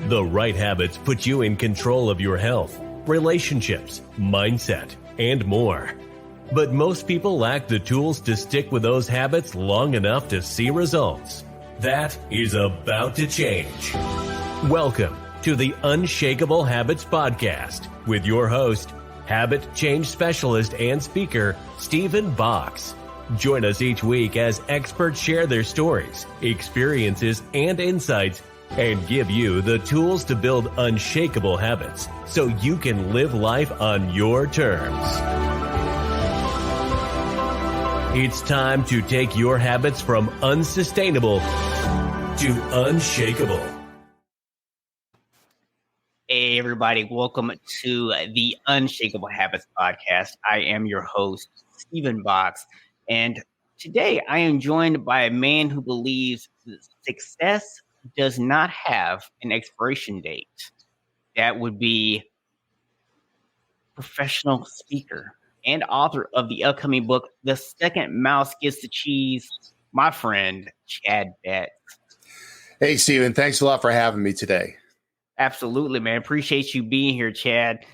The right habits put you in control of your health, relationships, mindset, and more. But most people lack the tools to stick with those habits long enough to see results. That is about to change. Welcome to the Unshakable Habits Podcast with your host, habit change specialist and speaker, Stephen Box. Join us each week as experts share their stories, experiences, and insights, and give you the tools to build unshakable habits so you can live life on your terms. It's time to take your habits from unsustainable to unshakable. Hey, everybody. Welcome to the Unshakable Habits Podcast. I am your host, Stephen Box. And today I am joined by a man who believes that success does not have an expiration date. That would be professional speaker and author of the upcoming book, The Second Mouse Gets the Cheese, my friend, Chad Betz. Hey, Stephen. Thanks a lot for having me today. Absolutely, man. Appreciate you being here, Chad.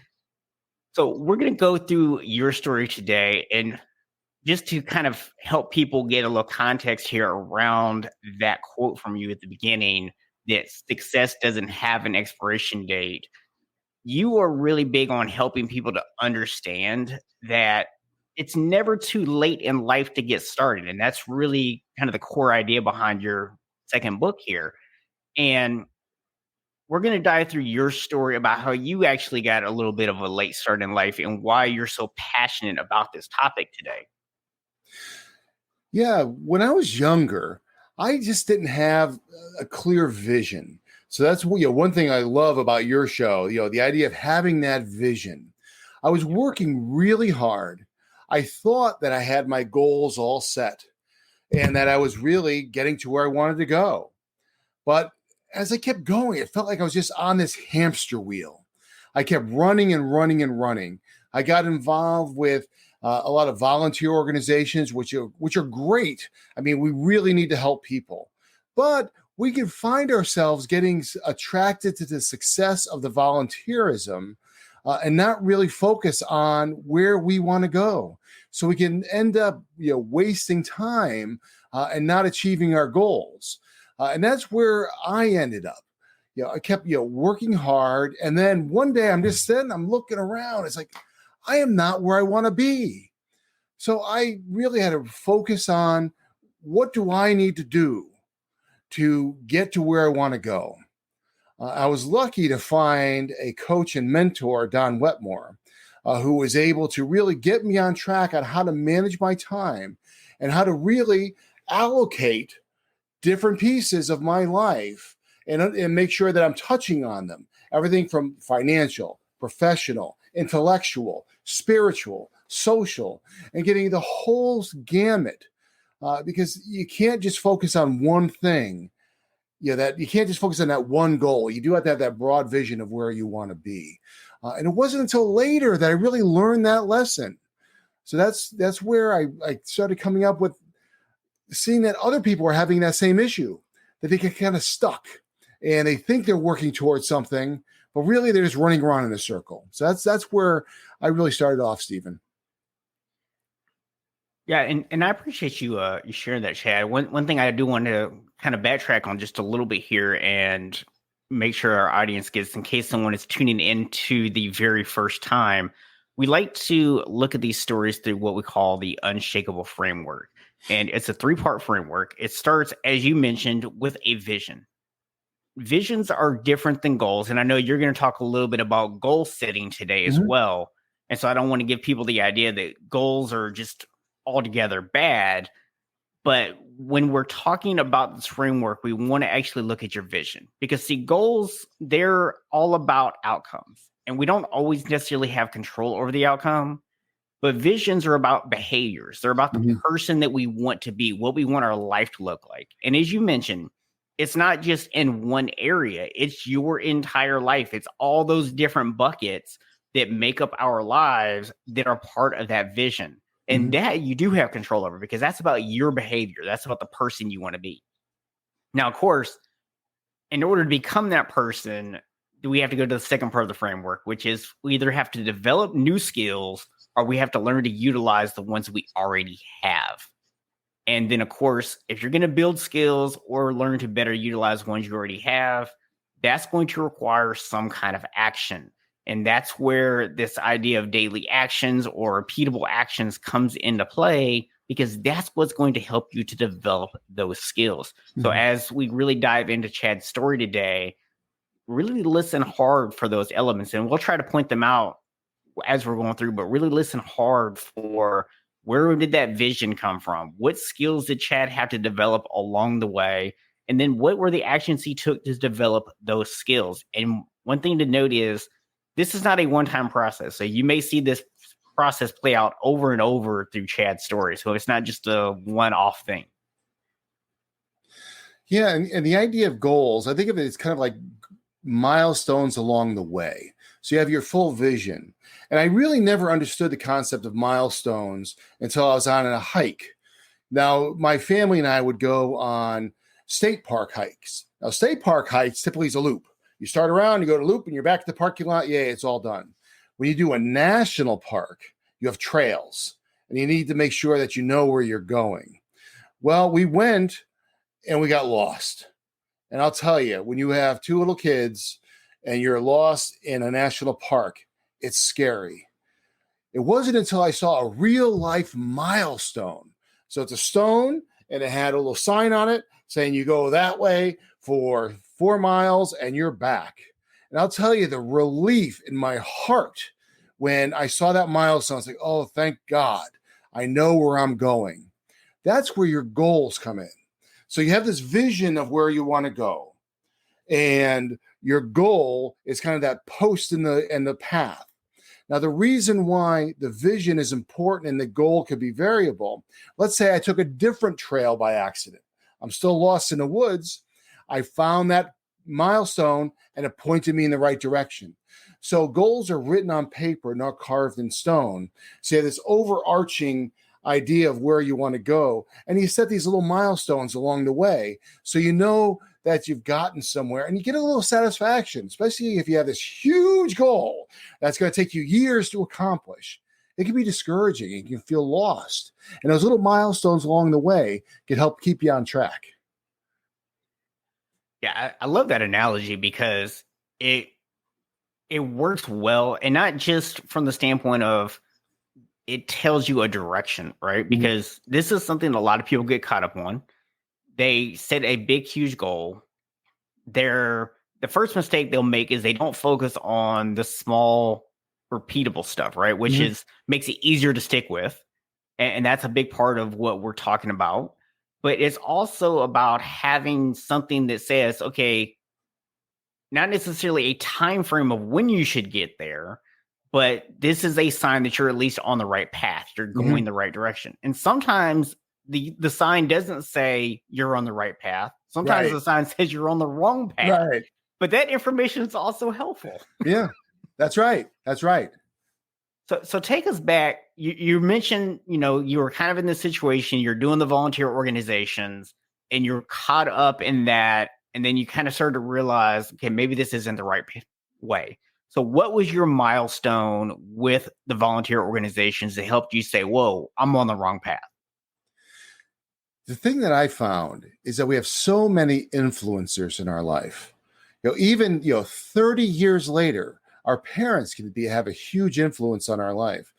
So we're going to go through your story today, and just to kind of help people get a little context here around that quote from you at the beginning, that success doesn't have an expiration date. You are really big on helping people to understand that it's never too late in life to get started. And that's really kind of the core idea behind your second book here. And we're going to dive through your story about how you actually got a little bit of a late start in life and why you're so passionate about this topic today. Yeah, when I was younger, I just didn't have a clear vision. So that's one thing I love about your show, the idea of having that vision. I was working really hard. I thought that I had my goals all set and that I was really getting to where I wanted to go. But as I kept going, it felt like I was just on this hamster wheel. I kept running and running and running. I got involved with a lot of volunteer organizations, which are great. I mean, we really need to help people. But we can find ourselves getting attracted to the success of the volunteerism and not really focus on where we want to go. So we can end up wasting time and not achieving our goals. And that's where I ended up. I kept working hard. And then one day I'm just sitting, I'm looking around. It's like, I am not where I want to be. So I really had to focus on what do I need to do to get to where I want to go. I was lucky to find a coach and mentor, Don Wetmore, who was able to really get me on track on how to manage my time and how to really allocate different pieces of my life and make sure that I'm touching on them. Everything from financial, professional, intellectual, spiritual, social, and getting the whole gamut. Because you can't just focus on one thing. That you can't just focus on that one goal. You do have to have that broad vision of where you want to be. And it wasn't until later that I really learned that lesson. So that's where I started coming up with seeing that other people are having that same issue, that they get kind of stuck and they think they're working towards something, but really they're just running around in a circle. So that's where I really started off, Stephen. Yeah, and I appreciate you sharing that, Chad. One thing I do want to kind of backtrack on just a little bit here and make sure our audience gets, in case someone is tuning into the very first time, we like to look at these stories through what we call the Unshakable Framework. And it's a 3-part framework. It starts, as you mentioned, with a vision. Visions are different than goals. And I know you're going to talk a little bit about goal setting today as well. And so I don't want to give people the idea that goals are just altogether bad. But when we're talking about this framework, we want to actually look at your vision. Because, see, goals, they're all about outcomes. And we don't always necessarily have control over the outcome. But visions are about behaviors. They're about the person that we want to be, what we want our life to look like. And as you mentioned, it's not just in one area. It's your entire life. It's all those different buckets that make up our lives that are part of that vision. And that you do have control over, because that's about your behavior. That's about the person you want to be. Now, of course, in order to become that person, we have to go to the second part of the framework, which is we either have to develop new skills or we have to learn to utilize the ones we already have. And then, of course, if you're going to build skills or learn to better utilize ones you already have, that's going to require some kind of action. And that's where this idea of daily actions or repeatable actions comes into play, because that's what's going to help you to develop those skills. Mm-hmm. So as we really dive into Chad's story today, really listen hard for those elements. And we'll try to point them out as we're going through, but really listen hard for where did that vision come from? What skills did Chad have to develop along the way? And then what were the actions he took to develop those skills? And one thing to note is this is not a one-time process. So you may see this process play out over and over through Chad's story. So it's not just a one-off thing. Yeah. And the idea of goals, I think of it as kind of like milestones along the way. So you have your full vision. And I really never understood the concept of milestones until I was on a hike. Now, my family and I would go on state park hikes. Now, state park hikes typically is a loop. You start around, you go to loop, and you're back at the parking lot. Yeah, it's all done. When you do a national park, you have trails, and you need to make sure that you know where you're going. Well, we went, and we got lost. And I'll tell you, when you have two little kids and you're lost in a national park, it's scary. It wasn't until I saw a real life milestone. So it's a stone and it had a little sign on it saying you go that way for 4 miles and you're back. And I'll tell you the relief in my heart when I saw that milestone. It's like, oh, thank God. I know where I'm going. That's where your goals come in. So you have this vision of where you want to go. And your goal is kind of that post in the path. Now, the reason why the vision is important and the goal could be variable, let's say I took a different trail by accident. I'm still lost in the woods. I found that milestone and it pointed me in the right direction. So goals are written on paper, not carved in stone. So you have this overarching idea of where you want to go. And you set these little milestones along the way. So you know that you've gotten somewhere and you get a little satisfaction, especially if you have this huge goal that's going to take you years to accomplish. It can be discouraging. You can feel lost. And those little milestones along the way can help keep you on track. Yeah, I love that analogy because it works well. And not just from the standpoint of it tells you a direction, right? Because this is something that a lot of people get caught up on. They set a big, huge goal. The first mistake they'll make is they don't focus on the small, repeatable stuff, right? Which makes it easier to stick with. And that's a big part of what we're talking about. But it's also about having something that says, okay, not necessarily a time frame of when you should get there, but this is a sign that you're at least on the right path. You're going the right direction. And sometimes the sign doesn't say you're on the right path. Sometimes the sign says you're on the wrong path. Right. But that information is also helpful. Yeah, that's right. That's right. So take us back. You mentioned, you were kind of in this situation. You're doing the volunteer organizations and you're caught up in that. And then you kind of started to realize, okay, maybe this isn't the right way. So what was your milestone with the volunteer organizations that helped you say, whoa, I'm on the wrong path? The thing that I found is that we have so many influencers in our life. Even 30 years later, our parents can have a huge influence on our life.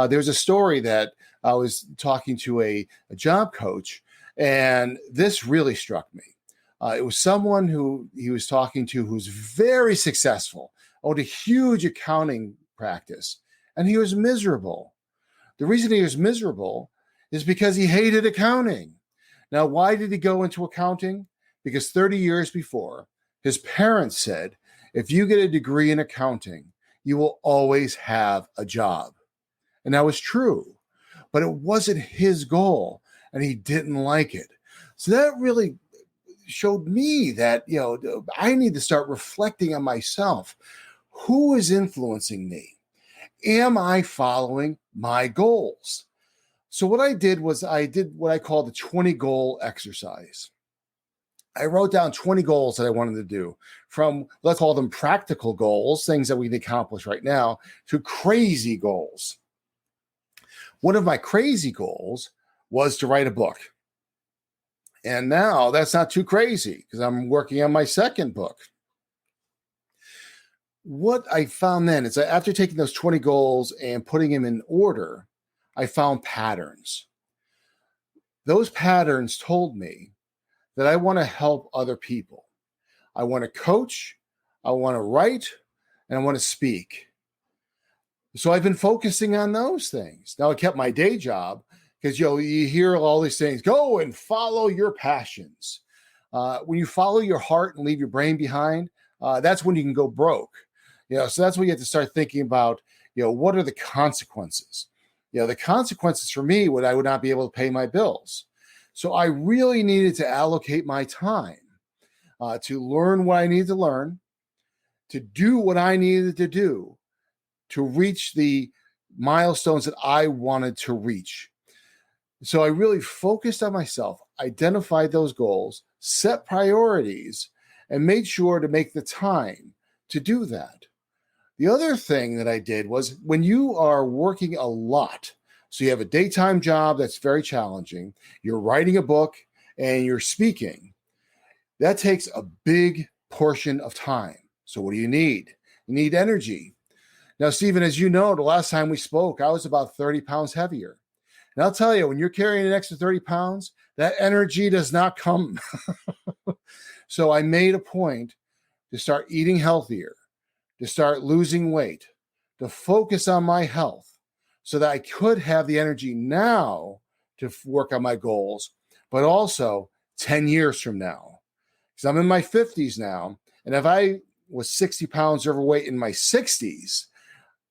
There's a story that I was talking to a job coach, and this really struck me. It was someone who he was talking to who's very successful, owned a huge accounting practice, and he was miserable. The reason he was miserable is because he hated accounting. Now, why did he go into accounting? Because 30 years before, his parents said, if you get a degree in accounting, you will always have a job. And that was true, but it wasn't his goal, and he didn't like it. So that really showed me that, I need to start reflecting on myself. Who is influencing me? Am I following my goals? So what I did was I did what I call the 20 goal exercise. I wrote down 20 goals that I wanted to do, from, let's call them practical goals, things that we can accomplish right now, to crazy goals. One of my crazy goals was to write a book. And now that's not too crazy because I'm working on my second book. What I found then is that after taking those 20 goals and putting them in order, I found patterns. Those patterns told me that I want to help other people. I want to coach, I want to write, and I want to speak. So I've been focusing on those things. Now I kept my day job because you hear all these things, go and follow your passions. When you follow your heart and leave your brain behind, that's when you can go broke. So that's when you have to start thinking about, what are the consequences? The consequences for me would I would not be able to pay my bills. So I really needed to allocate my time to learn what I needed to learn, to do what I needed to do, to reach the milestones that I wanted to reach. So I really focused on myself, identified those goals, set priorities, and made sure to make the time to do that. The other thing that I did was, when you are working a lot, so you have a daytime job that's very challenging, you're writing a book, and you're speaking, that takes a big portion of time. So what do you need? You need energy. Now, Stephen, as you know, the last time we spoke, I was about 30 pounds heavier. And I'll tell you, when you're carrying an extra 30 pounds, that energy does not come. So I made a point to start eating healthier, to start losing weight, to focus on my health so that I could have the energy now to work on my goals, but also 10 years from now. Because I'm in my 50s now. And if I was 60 pounds overweight in my 60s,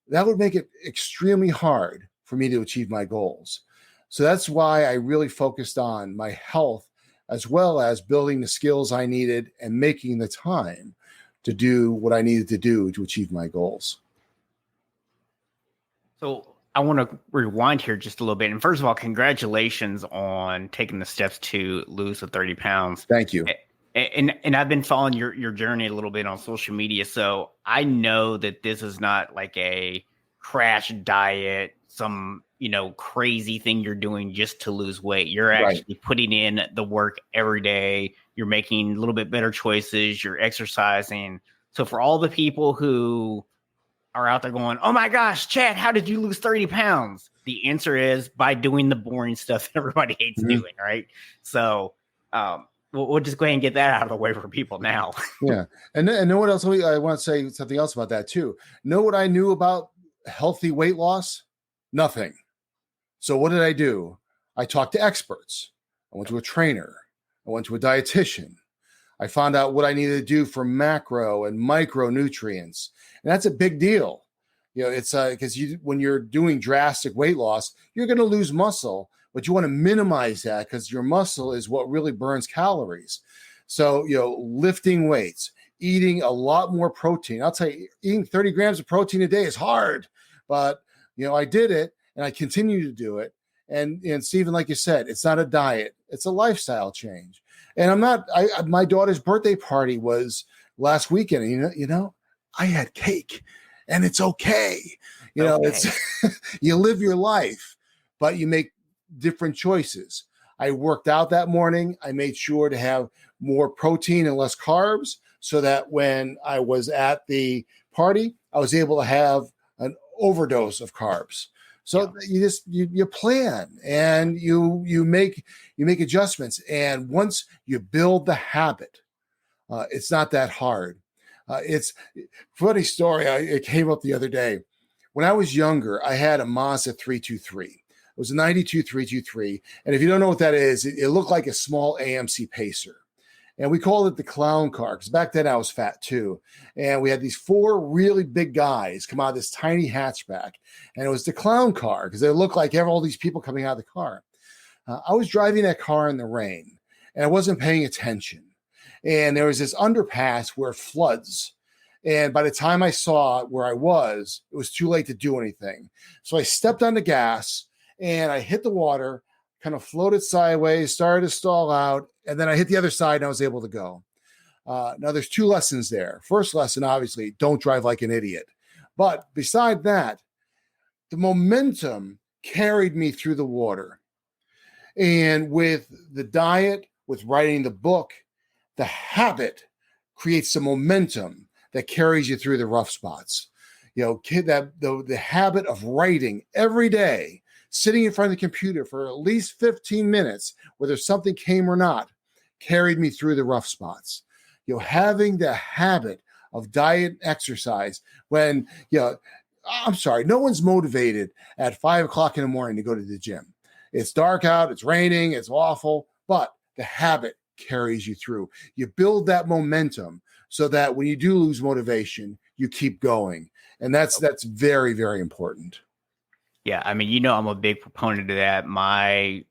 that would make it extremely hard for me to achieve my goals. So that's why I really focused on my health, as well as building the skills I needed and making the time to do what I needed to do to achieve my goals. So I want to rewind here just a little bit. And first of all, congratulations on taking the steps to lose the 30 pounds. Thank you. And I've been following your journey a little bit on social media. So I know that this is not like a crash diet, some, crazy thing you're doing just to lose weight. You're actually putting in the work every day. You're making a little bit better choices. You're exercising. So for all the people who are out there going, oh my gosh, Chad, how did you lose 30 pounds? The answer is by doing the boring stuff everybody hates doing, right? So, we'll just go ahead and get that out of the way for people now. Yeah. And know what else? I want to say something else about that too. Know what I knew about healthy weight loss? Nothing. So what did I do? I talked to experts. I went to a trainer. I went to a dietitian. I found out what I needed to do for macro and micronutrients. And that's a big deal. It's because when you're doing drastic weight loss, you're going to lose muscle, but you want to minimize that because your muscle is what really burns calories. So, lifting weights, eating a lot more protein. I'll tell you, eating 30 grams of protein a day is hard, but, I did it and I continue to do it. And Stephen, like you said, it's not a diet. It's a lifestyle change. And my daughter's birthday party was last weekend. And, I had cake, and it's okay. It's you live your life, but you make different choices. I worked out that morning. I made sure to have more protein and less carbs so that when I was at the party, I was able to have an overdose of carbs. So you plan and you make adjustments. And once you build the habit, it's not that hard. It's a funny story. It came up the other day. When I was younger, I had a Mazda 323. It was a 92 323. And if you don't know what that is, it looked like a small AMC Pacer. And we called it the clown car because back then I was fat too. And we had these 4 really big guys come out of this tiny hatchback. And it was the clown car because they looked like all these people coming out of the car. I was driving that car in the rain and I wasn't paying attention. And there was this underpass where it floods. And by the time I saw where I was, it was too late to do anything. So I stepped on the gas and I hit the water, kind of floated sideways, started to stall out, and then I hit the other side and I was able to go. Now, there's 2 lessons there. First lesson, obviously, don't drive like an idiot. But beside that, the momentum carried me through the water. And with the diet, with writing the book, the habit creates some momentum that carries you through the rough spots. The habit of writing every day, sitting in front of the computer for at least 15 minutes, whether something came or not, carried me through the rough spots. Having the habit of diet and exercise when, I'm sorry, no one's motivated at 5 o'clock in the morning to go to the gym. It's dark out, it's raining, it's awful, but the habit carries you through. You build that momentum so that when you do lose motivation, you keep going. And that's very, very important. Yeah. I mean, I'm a big proponent of that. My,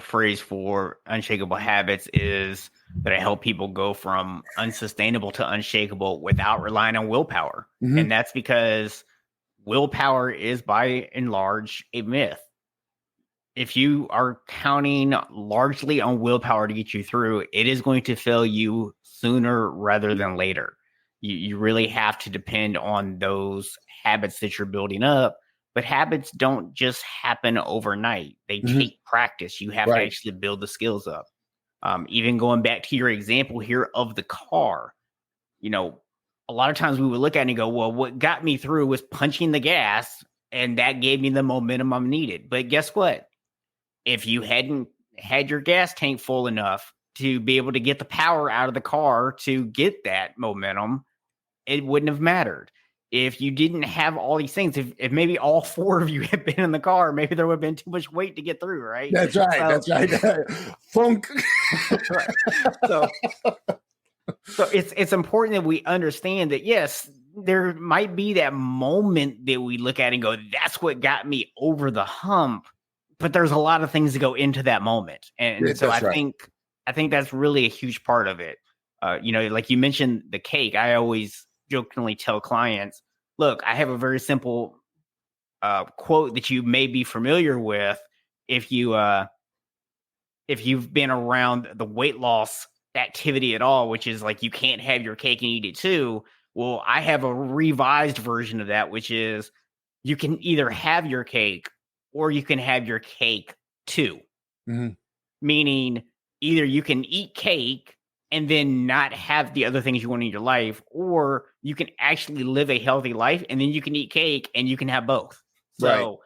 phrase for unshakable habits is that I help people go from unsustainable to unshakable without relying on willpower. Mm-hmm. And that's because willpower is by and large a myth. If you are counting largely on willpower to get you through, it is going to fail you sooner rather than later. You really have to depend on those habits that you're building up. But habits don't just happen overnight. They take practice. You have to actually build the skills up. Even going back to your example here of the car, a lot of times we would look at it and go, well, what got me through was punching the gas, and that gave me the momentum I needed. But guess what? If you hadn't had your gas tank full enough to be able to get the power out of the car to get that momentum, it wouldn't have mattered. If you didn't have all these things, if maybe all 4 of you had been in the car, maybe there would have been too much weight to get through, right? That's right. That's right. Funk. Right. So it's important that we understand that, yes, there might be that moment that we look at and go, that's what got me over the hump. But there's a lot of things that go into that moment. And so I think that's really a huge part of it. Like you mentioned the cake, I always jokingly tell clients, look, I have a very simple quote that you may be familiar with if you've been around the weight loss activity at all, which is like, you can't have your cake and eat it too. Well, I have a revised version of that, which is you can either have your cake or you can have your cake too. Mm-hmm. Meaning either you can eat cake and then not have the other things you want in your life, or you can actually live a healthy life and then you can eat cake and you can have both. So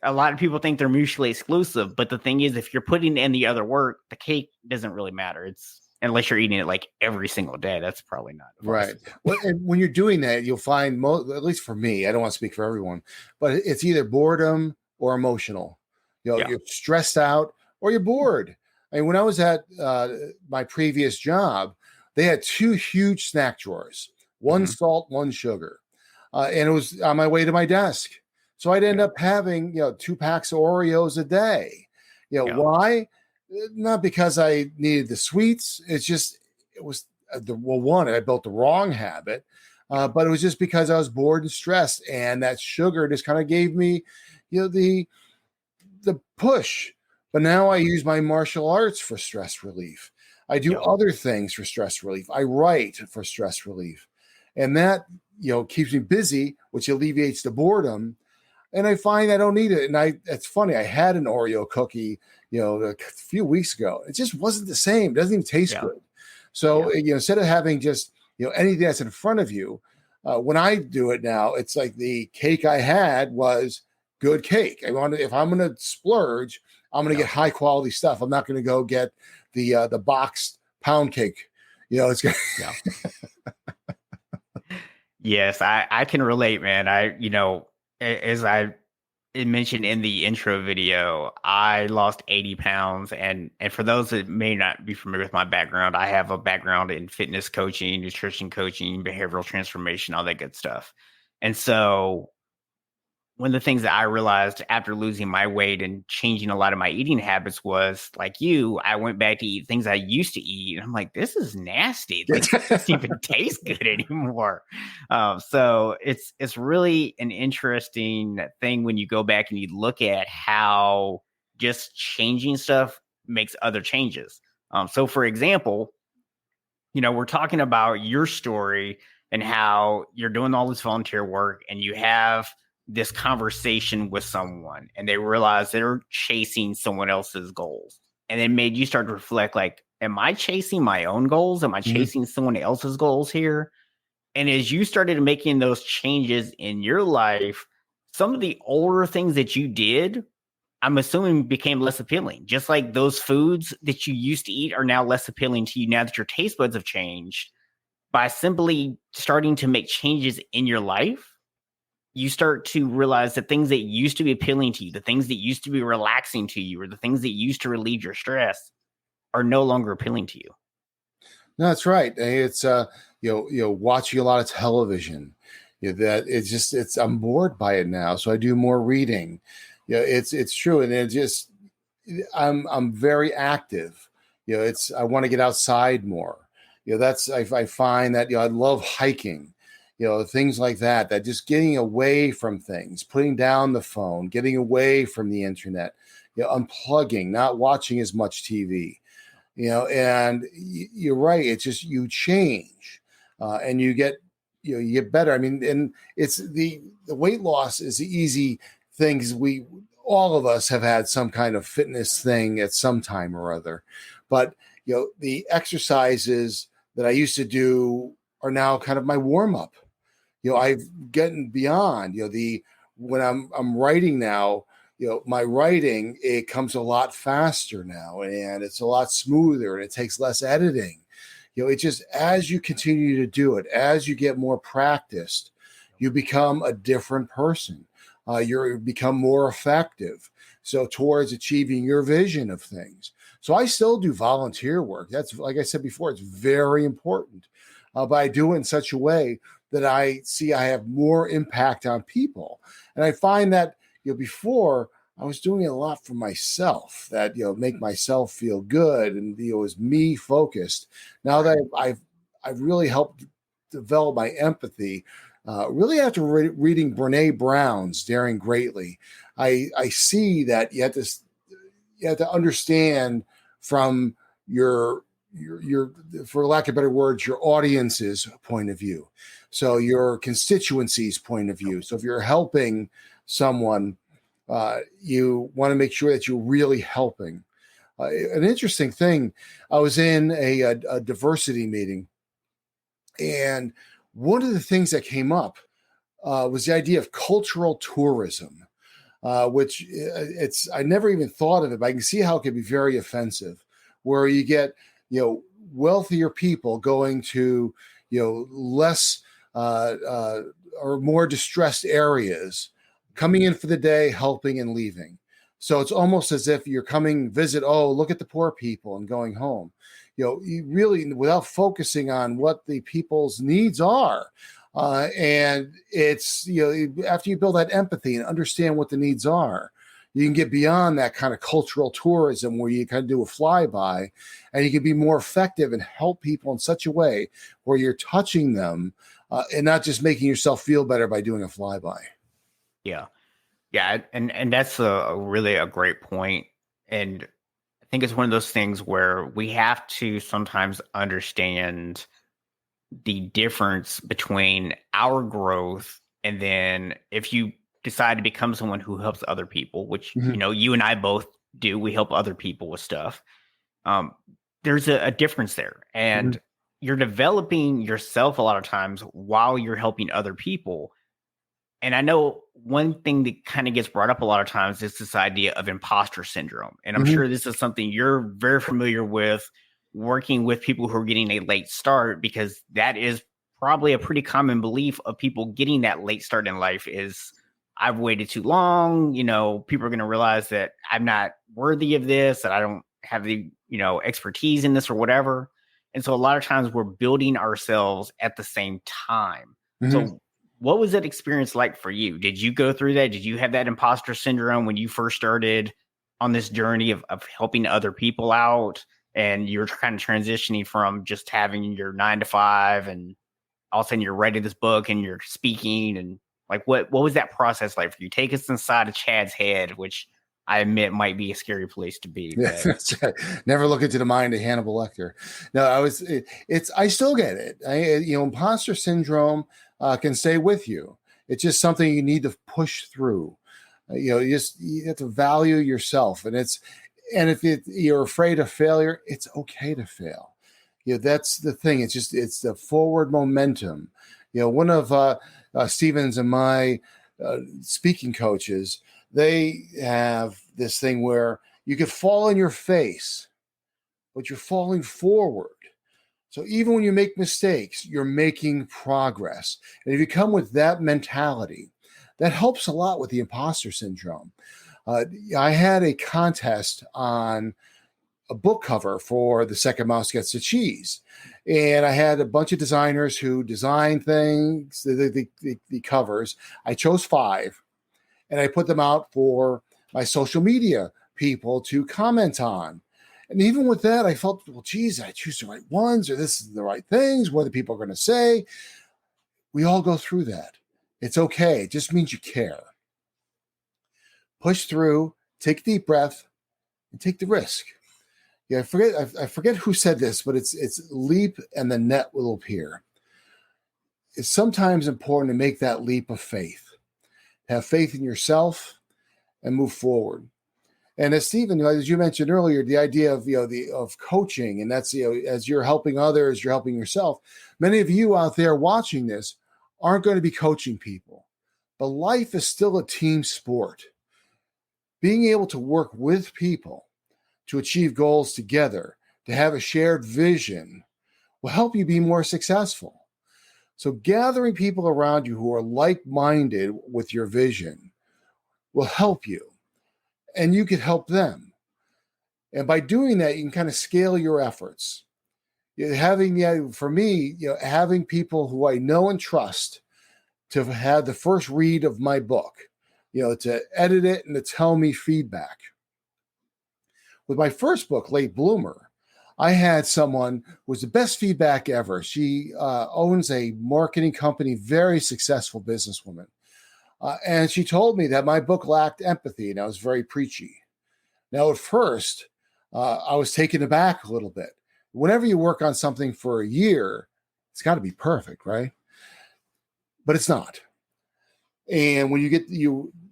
a lot of people think they're mutually exclusive, but the thing is, if you're putting in the other work, the cake doesn't really matter. It's unless you're eating it like every single day, that's probably not right. Well, and when you're doing that, you'll find at least for me, I don't want to speak for everyone, but it's either boredom or emotional. You're stressed out or you're bored. I mean, when I was at my previous job, they had 2 huge snack drawers, one salt, one sugar. And it was on my way to my desk. So I'd end up having, 2 packs of Oreos a day. Why? Not because I needed the sweets. It was one, I built the wrong habit, but it was just because I was bored and stressed. And that sugar just kind of gave me, the push. But now I use my martial arts for stress relief. I do other things for stress relief. I write for stress relief. And that, keeps me busy, which alleviates the boredom. And I find I don't need it. And it's funny. I had an Oreo cookie, a few weeks ago. It just wasn't the same. It doesn't even taste good. So, instead of having just, anything that's in front of you, when I do it now, it's like the cake I had was good cake. If I'm going to splurge, I'm going to get high quality stuff. I'm not going to go get the boxed pound cake. It's going Yes, I can relate, man. As I mentioned in the intro video, I lost 80 pounds. And for those that may not be familiar with my background, I have a background in fitness coaching, nutrition coaching, behavioral transformation, all that good stuff. And so one of the things that I realized after losing my weight and changing a lot of my eating habits was, like I went back to eat things I used to eat. And I'm like, this is nasty. Like, it doesn't even taste good anymore. So it's really an interesting thing when you go back and you look at how just changing stuff makes other changes. So for example, we're talking about your story and how you're doing all this volunteer work and you have this conversation with someone and they realize they're chasing someone else's goals. And it made you start to reflect, like, am I chasing my own goals? Am I chasing someone else's goals here? And as you started making those changes in your life, some of the older things that you did, I'm assuming, became less appealing. Just like those foods that you used to eat are now less appealing to you now that your taste buds have changed. By simply starting to make changes in your life, you start to realize that things that used to be appealing to you, the things that used to be relaxing to you, or the things that used to relieve your stress are no longer appealing to you. No, that's right. It's watching a lot of television. That I'm bored by it now, so I do more reading. It's true, and I'm very active. I want to get outside more. I find that I love hiking. Things like that. That just getting away from things, putting down the phone, getting away from the internet, unplugging, not watching as much TV. And you're right. It's just you change, and you get better. I mean, and it's the weight loss is the easy thing because all of us have had some kind of fitness thing at some time or other, but the exercises that I used to do are now kind of my warm up. I've gotten beyond when I'm writing now. My writing, it comes a lot faster now and it's a lot smoother and it takes less editing. It just, as you continue to do it, as you get more practiced, you become a different person. You become more effective. So towards achieving your vision of things. So I still do volunteer work. That's, like I said before, it's very important. But I do it in such a way that I see I have more impact on people. And I find that before I was doing it a lot for myself, that make myself feel good, and it was me focused. Now that I've really helped develop my empathy, really after reading Brene Brown's Daring Greatly, I see that you have to understand from your for lack of better words, your audience's point of view. So your constituency's point of view. So if you're helping someone, you want to make sure that you're really helping. An interesting thing, I was in a diversity meeting, and one of the things that came up was the idea of cultural tourism, which I never even thought of it, but I can see how it could be very offensive, where you get wealthier people going to less or more distressed areas, coming in for the day, helping and leaving. So it's almost as if you're coming visit, oh, look at the poor people, and going home. You really, without focusing on what the people's needs are. And it's, after you build that empathy and understand what the needs are, you can get beyond that kind of cultural tourism where you kind of do a flyby, and you can be more effective and help people in such a way where you're touching them and not just making yourself feel better by doing a flyby. Yeah. Yeah. And that's really a great point. And I think it's one of those things where we have to sometimes understand the difference between our growth and then if you decide to become someone who helps other people, which, you and I both do, we help other people with stuff. There's a difference there, and you're developing yourself a lot of times while you're helping other people. And I know one thing that kind of gets brought up a lot of times is this idea of imposter syndrome. And I'm sure this is something you're very familiar with, working with people who are getting a late start, because that is probably a pretty common belief of people getting that late start in life is, I've waited too long. People are going to realize that I'm not worthy of this, that I don't have the, expertise in this or whatever. And so a lot of times we're building ourselves at the same time. So what was that experience like for you? Did you go through that? Did you have that imposter syndrome when you first started on this journey of helping other people out? And you're kind of transitioning from just having your 9 to 5 and all of a sudden you're writing this book and you're speaking, and like, what was that process like for you? Take us inside of Chad's head, which I admit might be a scary place to be. Yeah, But that's right. Never look into the mind of Hannibal Lecter. No, I still get it. Imposter syndrome can stay with you. It's just something you need to push through. You have to value yourself, and if you're afraid of failure, it's okay to fail. That's the thing. It's the forward momentum. One of Stevens and my speaking coaches, they have this thing where you could fall on your face, but you're falling forward. So even when you make mistakes, you're making progress. And if you come with that mentality, that helps a lot with the imposter syndrome. I had a contest on a book cover for The Second Mouse Gets the Cheese. And I had a bunch of designers who designed things, the covers. I chose 5, and I put them out for my social media people to comment on. And even with that, I felt, well, geez, I choose the right ones, or this is the right things, what the people are going to say. We all go through that. It's okay. It just means you care. Push through, take a deep breath, and take the risk. Yeah, I forget who said this, but it's leap and the net will appear. It's sometimes important to make that leap of faith. Have faith in yourself and move forward. And as Stephen, as you mentioned earlier, the idea of of coaching, and that's as you're helping others, you're helping yourself. Many of you out there watching this aren't going to be coaching people, but life is still a team sport. Being able to work with people to achieve goals together, to have a shared vision, will help you be more successful. So gathering people around you who are like-minded with your vision will help you, and you can help them. And by doing that, you can kind of scale your efforts. For me, having people who I know and trust to have the first read of my book, to edit it and to tell me feedback. With my first book, Late Bloomer, I had someone who was the best feedback ever. She owns a marketing company, very successful businesswoman. And she told me that my book lacked empathy and I was very preachy. Now, at first, I was taken aback a little bit. Whenever you work on something for a year, it's got to be perfect, right? But it's not. And when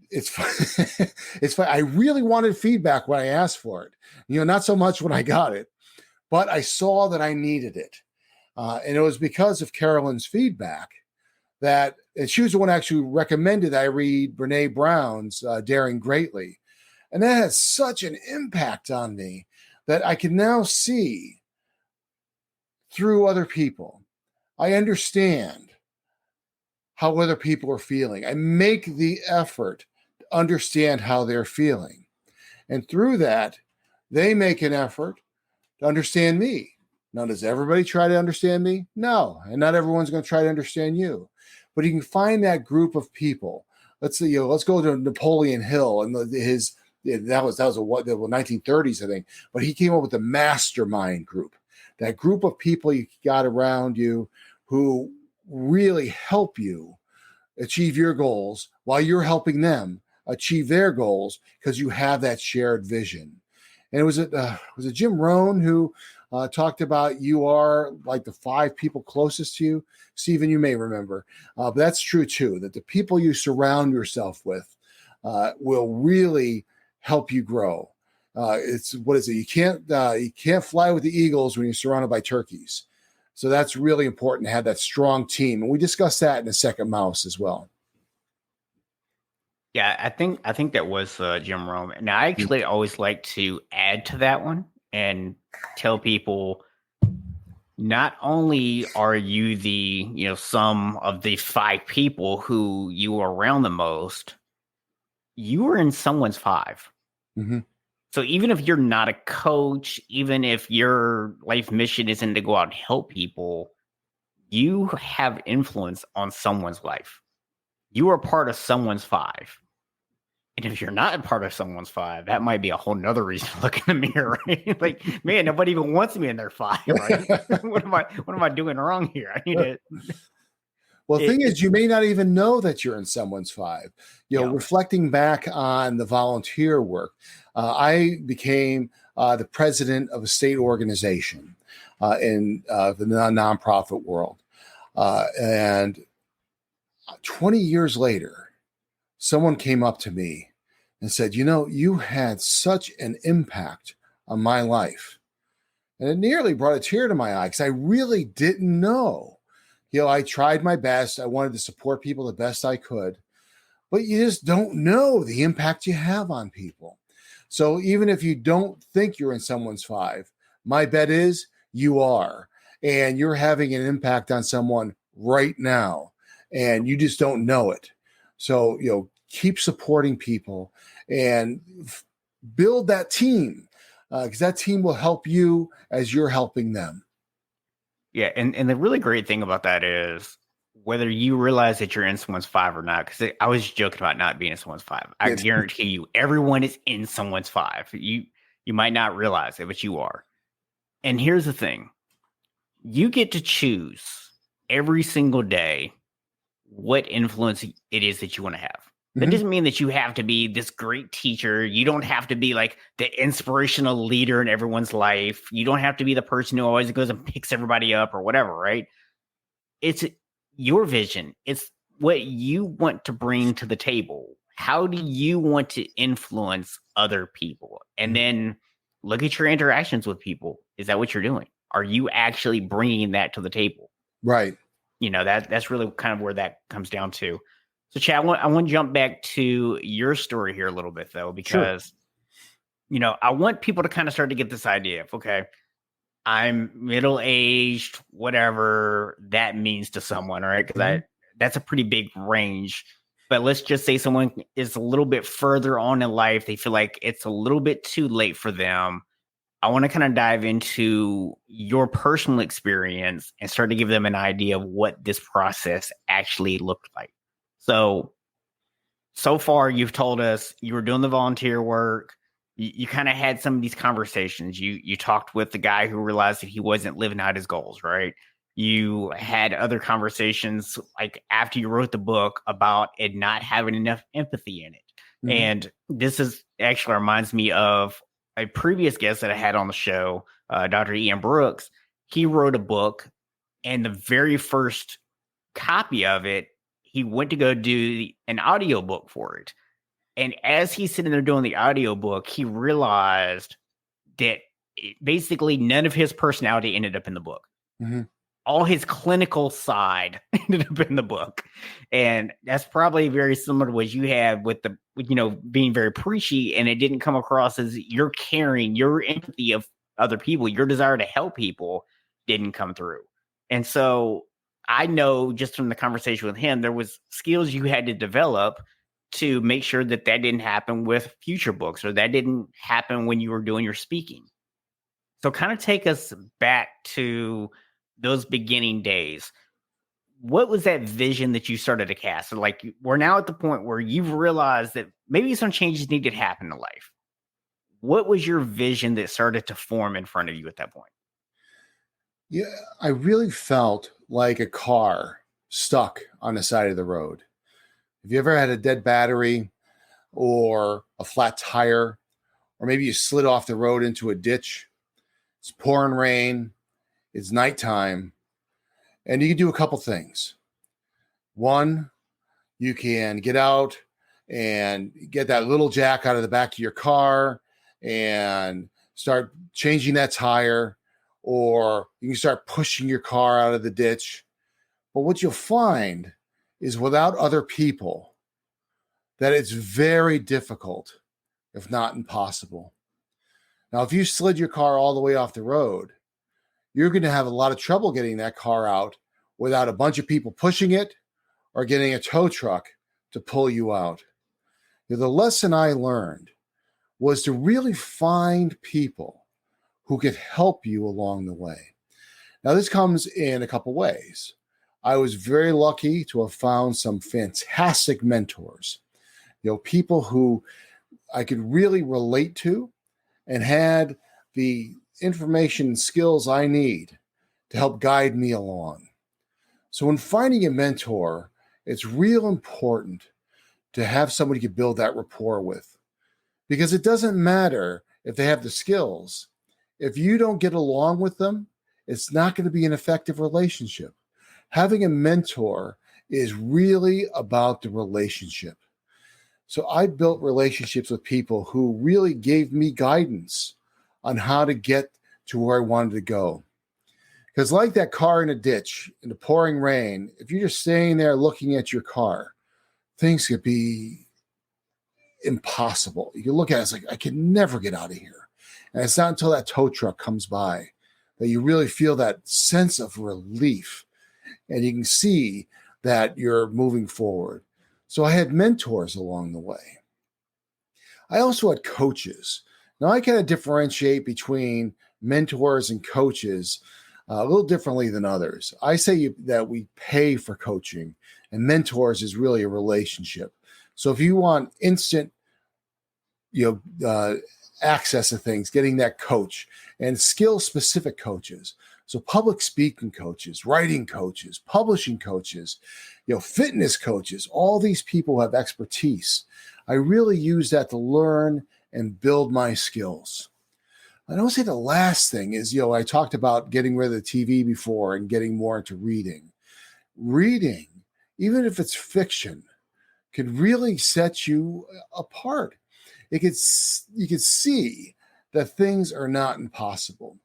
it's fun. It's fun. I really wanted feedback when I asked for it. Not so much when I got it, but I saw that I needed it. And it was because of Carolyn's feedback and she was the one who actually recommended I read Brene Brown's Daring Greatly. And that had such an impact on me that I can now see through other people. I understand how other people are feeling. I make the effort to understand how they're feeling. And through that, they make an effort to understand me. Now, does everybody try to understand me? No. And not everyone's going to try to understand you. But you can find that group of people. Let's go to Napoleon Hill and that was the 1930s, I think. But he came up with the mastermind group. That group of people you got around you who really help you achieve your goals while you're helping them achieve their goals because you have that shared vision. And was it Jim Rohn who talked about you are like the 5 people closest to you? Stephen, you may remember. But that's true too, that the people you surround yourself with will really help you grow. You can't fly with the eagles when you're surrounded by turkeys. So that's really important to have that strong team. And we discussed that in The Second Mouse as well. yeah, I think that was Jim Rome. And I actually always like to add to that one and tell people, not only are you the, some of the 5 people who you are around the most, you are in someone's 5. Mm-hmm. So even if you're not a coach, even if your life mission isn't to go out and help people, you have influence on someone's life. You are part of someone's 5. And if you're not a part of someone's 5, that might be a whole nother reason to look in the mirror, right? Like, man, nobody even wants me in their 5, right? What am I doing wrong here? I need to. Well, the thing is, you may not even know that you're in someone's five. Reflecting back on the volunteer work, I became the president of a state organization in the nonprofit world. And 20 years later, someone came up to me and said, you had such an impact on my life. And it nearly brought a tear to my eye because I really didn't know. I tried my best. I wanted to support people the best I could, but you just don't know the impact you have on people. So even if you don't think you're in someone's five, my bet is you are, and you're having an impact on someone right now, and you just don't know it. So, keep supporting people and build that team, because that team will help you as you're helping them. Yeah, and the really great thing about that is whether you realize that you're in someone's five or not, because I was joking about not being in someone's five. I guarantee you, everyone is in someone's five. You might not realize it, but you are. And here's the thing. You get to choose every single day what influence it is that you want to have. That doesn't mean that you have to be this great teacher. You don't have to be like the inspirational leader in everyone's life. You don't have to be the person who always goes and picks everybody up or whatever, right? It's your vision. It's what you want to bring to the table. How do you want to influence other people? And then look at your interactions with people. Is that what you're doing? Are you actually bringing that to the table? Right. That's really kind of where that comes down to. So, Chad, I want to jump back to your story here a little bit, though, because, I want people to kind of start to get this idea of, okay, I'm middle-aged, whatever that means to someone, right? Because that's a pretty big range. But let's just say someone is a little bit further on in life. They feel like it's a little bit too late for them. I want to kind of dive into your personal experience and start to give them an idea of what this process actually looked like. So far, you've told us you were doing the volunteer work. You kind of had some of these conversations. You talked with the guy who realized that he wasn't living out his goals, right? You had other conversations like after you wrote the book about it not having enough empathy in it. And this is actually reminds me of a previous guest that I had on the show, Dr. Ian Brooks. He wrote a book, and the very first copy of it, he went to go do an audiobook for it. And as he's sitting there doing the audiobook, he realized that basically none of his personality ended up in the book. All his clinical side ended up in the book. And that's probably very similar to what you have with being very preachy, and it didn't come across as you're caring, your empathy of other people, your desire to help people didn't come through. And so I know just from the conversation with him, there was skills you had to develop to make sure that didn't happen with future books, or that didn't happen when you were doing your speaking. So kind of take us back to those beginning days. What was that vision that you started to cast? So like, we're now at the point where you've realized that maybe some changes needed to happen in life. What was your vision that started to form in front of you at that point? Yeah, I really felt like a car stuck on the side of the road. Have you ever had a dead battery or a flat tire, or maybe you slid off the road into a ditch? It's pouring rain. It's nighttime. And you can do a couple things. One, you can get out and get that little jack out of the back of your car and start changing that tire, or you can start pushing your car out of the ditch. But what you'll find is without other people, that it's very difficult, if not impossible. Now, if you slid your car all the way off the road, you're going to have a lot of trouble getting that car out without a bunch of people pushing it or getting a tow truck to pull you out. The lesson I learned was to really find people who could help you along the way. Now, this comes in a couple ways. I was very lucky to have found some fantastic mentors, people who I could really relate to and had the information and skills I need to help guide me along. So when finding a mentor, it's real important to have somebody you can build that rapport with, because it doesn't matter if they have the skills. If you don't get along with them, it's not going to be an effective relationship. Having a mentor is really about the relationship. So I built relationships with people who really gave me guidance on how to get to where I wanted to go. Because like that car in a ditch in the pouring rain, if you're just staying there looking at your car, things could be impossible. You can look at it, it's like, I can never get out of here. And it's not until that tow truck comes by that you really feel that sense of relief. And you can see that you're moving forward. So I had mentors along the way. I also had coaches. Now I kind of differentiate between mentors and coaches a little differently than others. I say that we pay for coaching, and mentors is really a relationship. So if you want instant, access to things, getting that coach, and skill-specific coaches. So public speaking coaches, writing coaches, publishing coaches, fitness coaches, all these people have expertise. I really use that to learn and build my skills. I'd also say the last thing is, I talked about getting rid of the TV before and getting more into reading. Reading, even if it's fiction, can really set you apart. You could see that things are not impossible.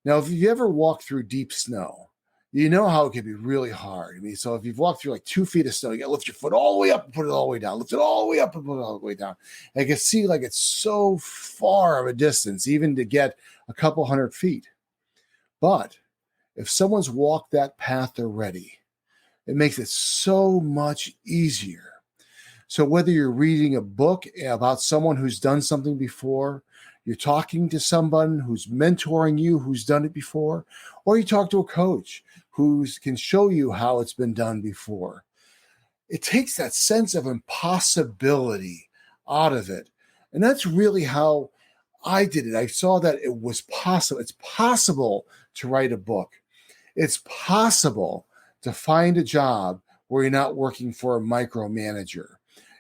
Now, if you ever walk through deep snow, you know how it can be really hard. I mean, so if you've walked through like 2 feet of snow, you got to lift your foot all the way up and put it all the way down. Lift it all the way up and put it all the way down. And you can see like it's so far of a distance, even to get a couple 100 feet. But if someone's walked that path already, it makes it so much easier. So whether you're reading a book about someone who's done something before, you're talking to someone who's mentoring you, who's done it before, or you talk to a coach who can show you how it's been done before. It takes that sense of impossibility out of it. And that's really how I did it. I saw that it was possible. It's possible to write a book. It's possible to find a job where you're not working for a micromanager.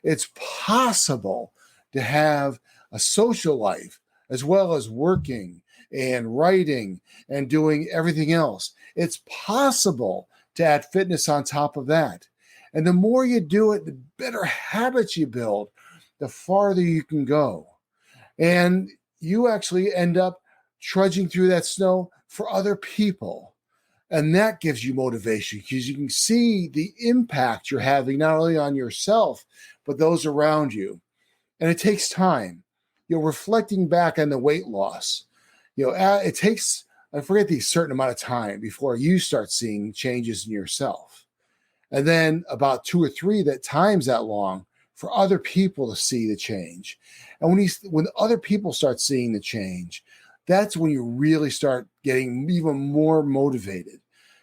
It's possible to have a social life as well as working and writing and doing everything else. It's possible to add fitness on top of that. And the more you do it, the better habits you build, the farther you can go. And you actually end up trudging through that snow for other people. And that gives you motivation because you can see the impact you're having not only on yourself, but those around you. And it takes time. Reflecting back on the weight loss, it takes, I forget the certain amount of time before you start seeing changes in yourself. And then about 2 or 3 times that long for other people to see the change. And when other people start seeing the change, that's when you really start getting even more motivated.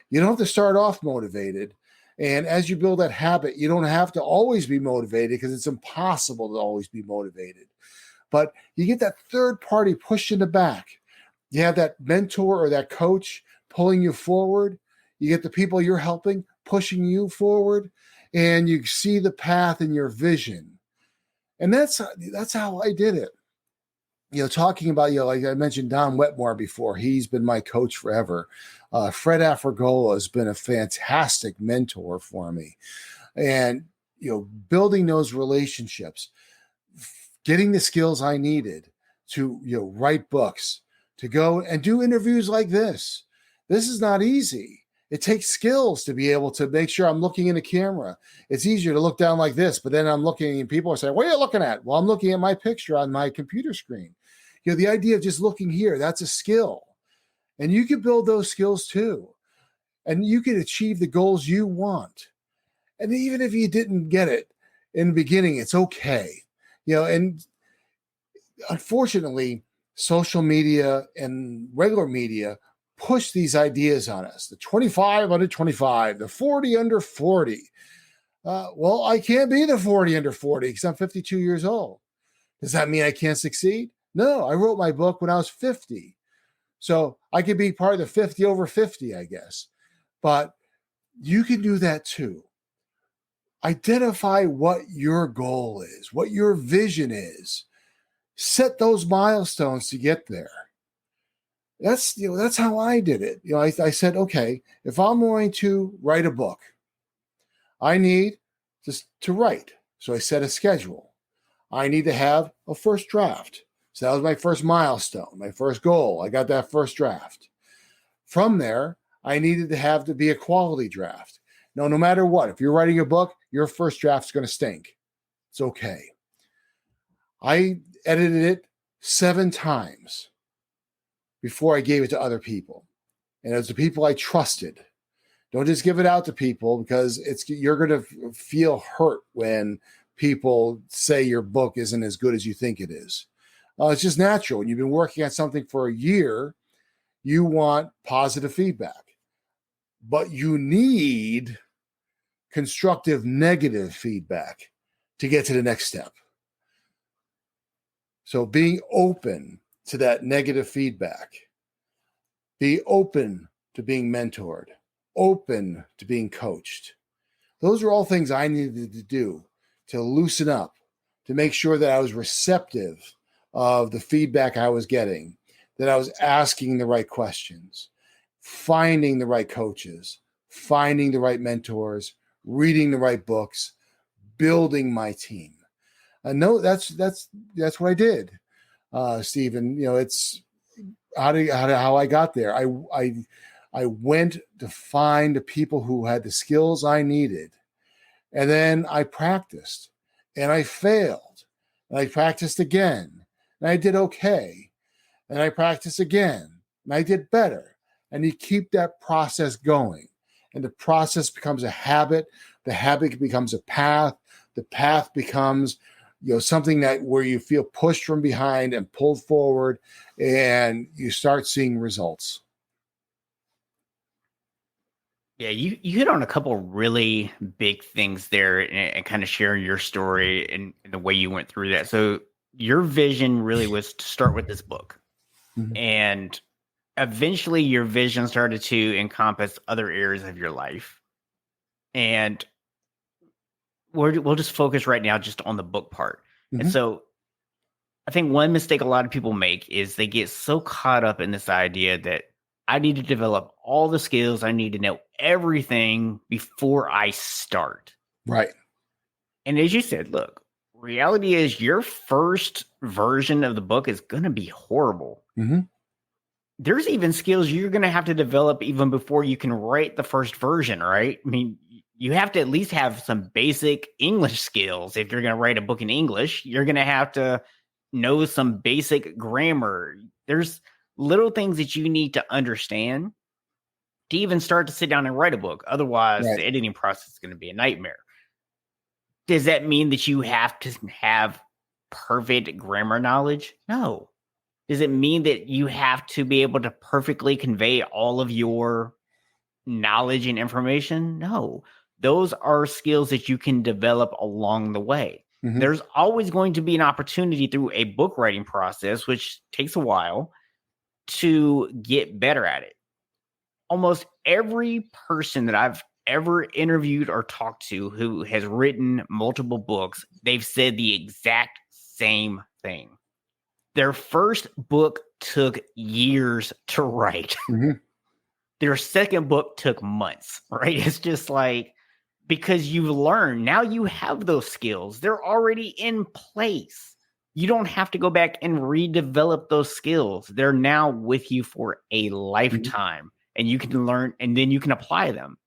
You don't have to start off motivated. And as you build that habit, you don't have to always be motivated because it's impossible to always be motivated. But you get that third party pushed in the back. You have that mentor or that coach pulling you forward. You get the people you're helping pushing you forward, and you see the path in your vision. And that's how I did it. Talking about, like I mentioned Don Wetmore before, he's been my coach forever. Fred Afrigola has been a fantastic mentor for me. And, building those relationships, getting the skills I needed to, write books, to go and do interviews like this. This is not easy. It takes skills to be able to make sure I'm looking in the camera. It's easier to look down like this, but then I'm looking and people are saying, what are you looking at? Well, I'm looking at my picture on my computer screen. The idea of just looking here, that's a skill. And you can build those skills too. And you can achieve the goals you want. And even if you didn't get it in the beginning, it's okay. And unfortunately, social media and regular media push these ideas on us. The 25 under 25, the 40 under 40. Well, I can't be the 40 under 40 because I'm 52 years old. Does that mean I can't succeed? No, I wrote my book when I was 50. So I could be part of the 50 over 50, I guess. But You can do that too. Identify what your goal is, what your vision is. Set those milestones to get there. That's how I did it. I said, okay, if I'm going to write a book, I need just to write. So I set a schedule. I need to have a first draft. So that was my first milestone, my first goal. I got that first draft. From there, I needed to be a quality draft. No matter what, if you're writing a book, your first draft is going to stink. It's okay. I edited it 7 times before I gave it to other people. And it was the people I trusted. Don't just give it out to people, because you're going to feel hurt when people say your book isn't as good as you think it is. It's just natural. When you've been working on something for a year, you want positive feedback. But you need constructive negative feedback to get to the next step. So being open to that negative feedback, be open to being mentored, open to being coached. Those are all things I needed to do to loosen up, to make sure that I was receptive of the feedback I was getting, that I was asking the right questions, finding the right coaches, finding the right mentors, reading the right books, building my team. No, that's what I did, Stephen. It's how I got there. I went to find the people who had the skills I needed, and then I practiced, and I failed, and I practiced again, and I did okay, and I practiced again, and I did better, and you keep that process going, and the process becomes a habit. The habit becomes a path. The path becomes something where you feel pushed from behind and pulled forward, and you start seeing results. Yeah, you hit on a couple really big things there, and kind of sharing your story and the way you went through that. So your vision really was to start with this book. Mm-hmm. And eventually your vision started to encompass other areas of your life. And we'll just focus right now just on the book part. Mm-hmm. And so I think one mistake a lot of people make is they get so caught up in this idea that I need to develop all the skills. I need to know everything before I start. Right. And as you said, look, reality is your first version of the book is going to be horrible. Mm-hmm. There's even skills you're going to have to develop even before you can write the first version, right? I mean, you have to at least have some basic English skills. If you're going to write a book in English, you're going to have to know some basic grammar. There's little things that you need to understand to even start to sit down and write a book. Otherwise, right, the editing process is going to be a nightmare. Does that mean that you have to have perfect grammar knowledge? No. Does it mean that you have to be able to perfectly convey all of your knowledge and information? No. Those are skills that you can develop along the way. Mm-hmm. There's always going to be an opportunity through a book writing process, which takes a while, to get better at it. Almost every person that I've ever interviewed or talked to who has written multiple books, they've said the exact same thing. Their first book took years to write. Mm-hmm. Their second book took months, right? It's just like, because you've learned, now you have those skills. They're already in place. You don't have to go back and redevelop those skills. They're now with you for a lifetime, mm-hmm, and you can learn, and then you can apply them.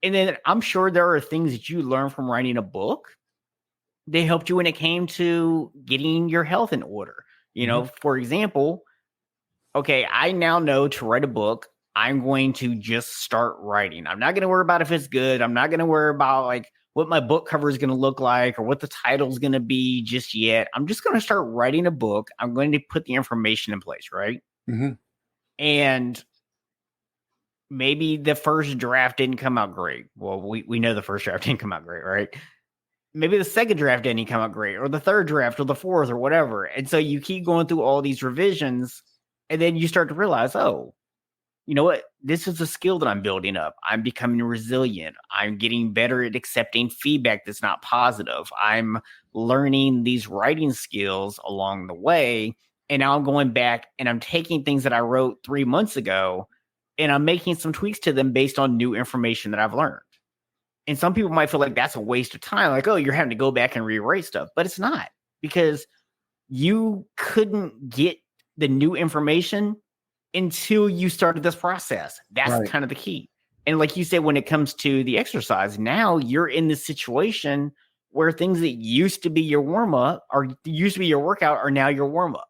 And then I'm sure there are things that you learn from writing a book. They helped you when it came to getting your health in order. You know, mm-hmm, for example, okay, I now know to write a book, I'm going to just start writing. I'm not going to worry about if it's good. I'm not going to worry about like what my book cover is going to look like or what the title is going to be just yet. I'm just going to start writing a book. I'm going to put the information in place, right? Mm-hmm. And maybe the first draft didn't come out great. Well, we know the first draft didn't come out great, right? Maybe the second draft didn't come out great, or the third draft, or the fourth, or whatever. And so you keep going through all these revisions, and then you start to realize, oh, you know what? This is a skill that I'm building up. I'm becoming resilient. I'm getting better at accepting feedback that's not positive. I'm learning these writing skills along the way. And now I'm going back and I'm taking things that I wrote 3 months ago and I'm making some tweaks to them based on new information that I've learned. And some people might feel like that's a waste of time. Like, oh, you're having to go back and rewrite stuff. But it's not, because you couldn't get the new information until you started this process. That's Right. kind of the key. And like you said, when it comes to the exercise, now you're in this situation where things that used to be your warm up or used to be your workout are now your warm up.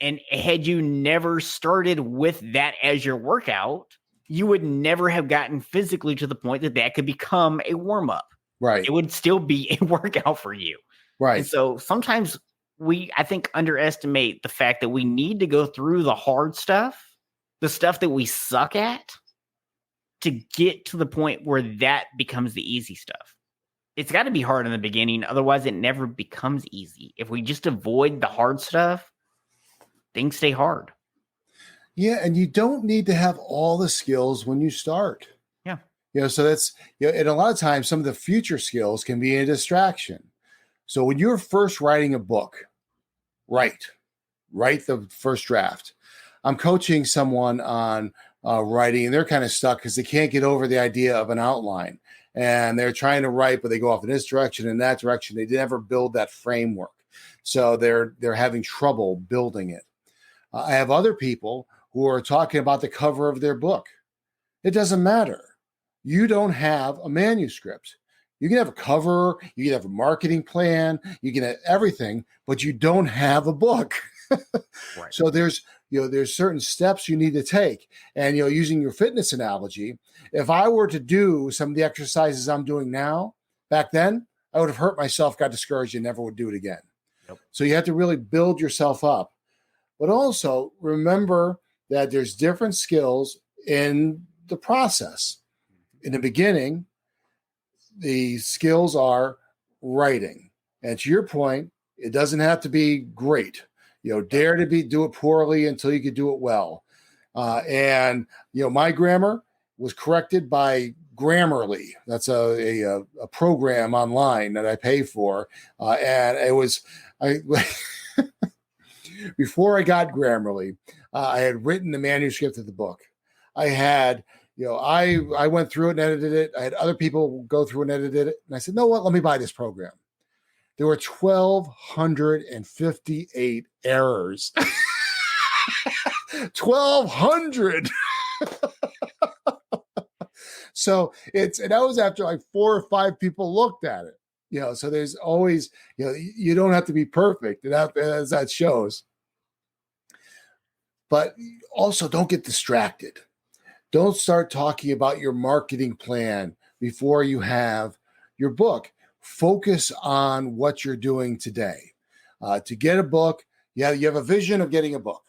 And had you never started with that as your workout, you would never have gotten physically to the point that that could become a warm up. Right. It would still be a workout for you. Right. And so sometimes I think, underestimate the fact that we need to go through the hard stuff, the stuff that we suck at, to get to the point where that becomes the easy stuff. It's got to be hard in the beginning. Otherwise, it never becomes easy. If we just avoid the hard stuff, things stay hard. Yeah. And you don't need to have all the skills when you start. Yeah. So that's, and a lot of times some of the future skills can be a distraction. So when you're first writing a book, write the first draft. I'm coaching someone on writing, and they're kind of stuck because they can't get over the idea of an outline. And they're trying to write, but they go off in this direction and that direction. They never build that framework. So they're having trouble building it. I have other people who are talking about the cover of their book. It doesn't matter. You don't have a manuscript. You can have a cover, you can have a marketing plan, you can have everything, but you don't have a book. Right. So there's certain steps you need to take. And, using your fitness analogy, if I were to do some of the exercises I'm doing now, back then, I would have hurt myself, got discouraged, and never would do it again. Yep. So you have to really build yourself up. But also remember that there's different skills in the process. In the beginning, the skills are writing. And to your point, it doesn't have to be great. Dare to do it poorly until you can do it well. And my grammar was corrected by Grammarly. That's a program online that I pay for. And it was, before I got Grammarly, I had written the manuscript of the book. I had, I went through it and edited it. I had other people go through and edited it. And I said, no, what? Let me buy this program. There were 1,258 errors. 1,200. So and that was after like 4 or 5 people looked at it. So there's always, you don't have to be perfect, as that shows. But also don't get distracted. Don't start talking about your marketing plan before you have your book. Focus on what you're doing today. To get a book, you have a vision of getting a book.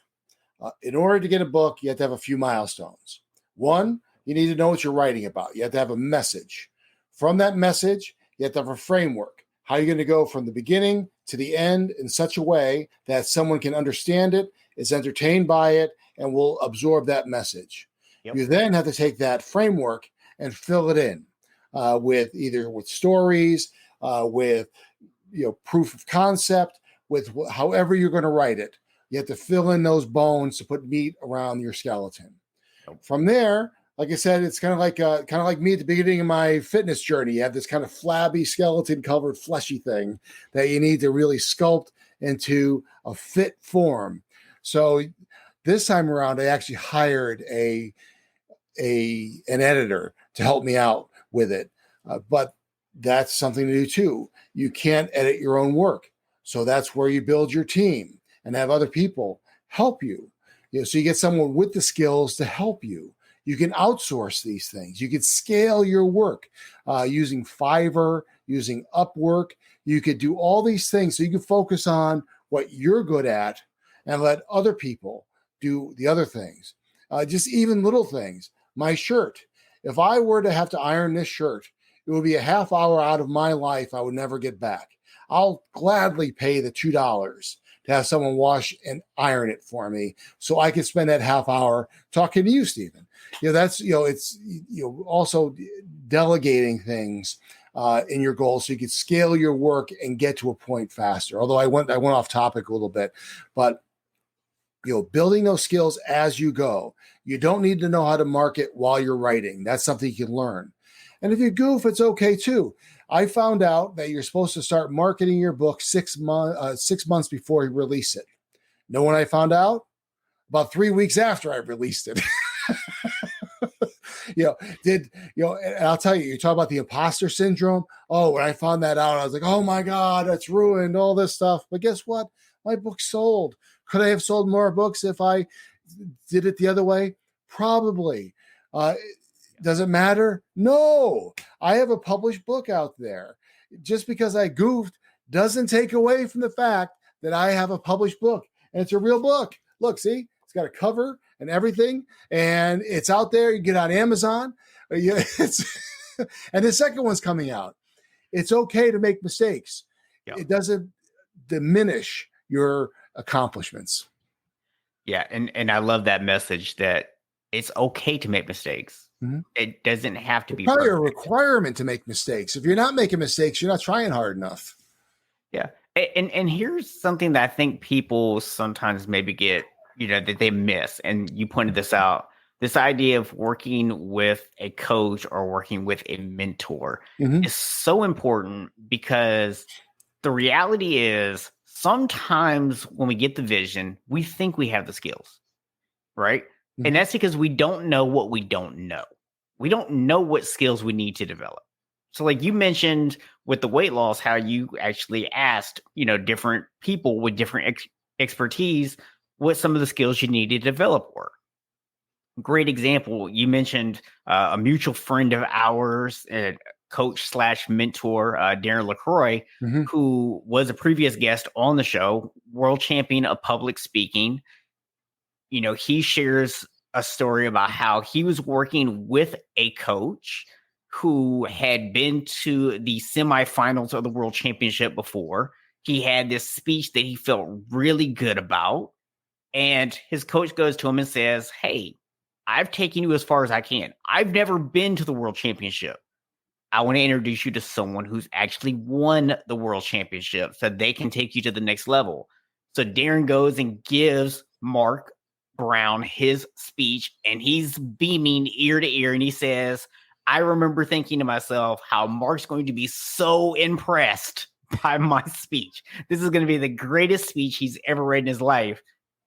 In order to get a book, you have to have a few milestones. One, you need to know what you're writing about. You have to have a message. From that message, you have to have a framework. How are you going to go from the beginning to the end in such a way that someone can understand it, is entertained by it, and will absorb that message. Yep. You then have to take that framework and fill it in with stories, with proof of concept, with however you're going to write it. You have to fill in those bones to put meat around your skeleton. Yep. From there, like I said, it's kind of like me at the beginning of my fitness journey. You have this kind of flabby, skeleton-covered, fleshy thing that you need to really sculpt into a fit form. So this time around, I actually hired an editor to help me out with it. But that's something to do too. You can't edit your own work. So that's where you build your team and have other people help you. So you get someone with the skills to help you. You can outsource these things. You can scale your work using Fiverr, using Upwork. You could do all these things so you can focus on what you're good at and let other people do the other things. Just even little things. My shirt. If I were to have to iron this shirt, it would be a half hour out of my life I would never get back. I'll gladly pay the $2 to to have someone wash and iron it for me so I can spend that half hour talking to you, Stephen. That's, it's, also delegating things in your goals so you can scale your work and get to a point faster. Although I went off topic a little bit, but building those skills as you go. You don't need to know how to market while you're writing. That's something you can learn. And if you goof, it's okay too. I found out that you're supposed to start marketing your book 6 months before you release it. Know when I found out? About 3 weeks after I released it. And I'll tell you, you talk about the imposter syndrome. Oh, when I found that out, I was like, oh my God, that's ruined, all this stuff. But guess what? My book sold. Could I have sold more books if I did it the other way? Probably. Does it matter? No. I have a published book out there. Just because I goofed doesn't take away from the fact that I have a published book. And it's a real book. Look, see? It's got a cover and everything. And it's out there. You get on Amazon. And the second one's coming out. It's okay to make mistakes. Yeah. It doesn't diminish your accomplishments. Yeah. And I love that message that it's okay to make mistakes. Mm-hmm. It doesn't have to be probably a requirement to make mistakes. If you're not making mistakes, you're not trying hard enough. Yeah. And here's something that I think people sometimes maybe get, that they miss. And you pointed this out, this idea of working with a coach or working with a mentor is so important, because the reality is sometimes when we get the vision, we think we have the skills, right? Mm-hmm. And that's because we don't know what we don't know. We don't know what skills we need to develop. So like you mentioned with the weight loss, how you actually asked, different people with different expertise, what some of the skills you need to develop were. Great example. You mentioned a mutual friend of ours, coach / mentor, Darren LaCroix, who was a previous guest on the show, world champion of public speaking. He shares a story about how he was working with a coach who had been to the semifinals of the world championship before. He had this speech that he felt really good about. And his coach goes to him and says, hey, I've taken you as far as I can. I've never been to the world championship. I want to introduce you to someone who's actually won the world championship so they can take you to the next level. So Darren goes and gives Mark Brown his speech, and he's beaming ear to ear. And he says, I remember thinking to myself how Mark's going to be so impressed by my speech. This is going to be the greatest speech he's ever read in his life.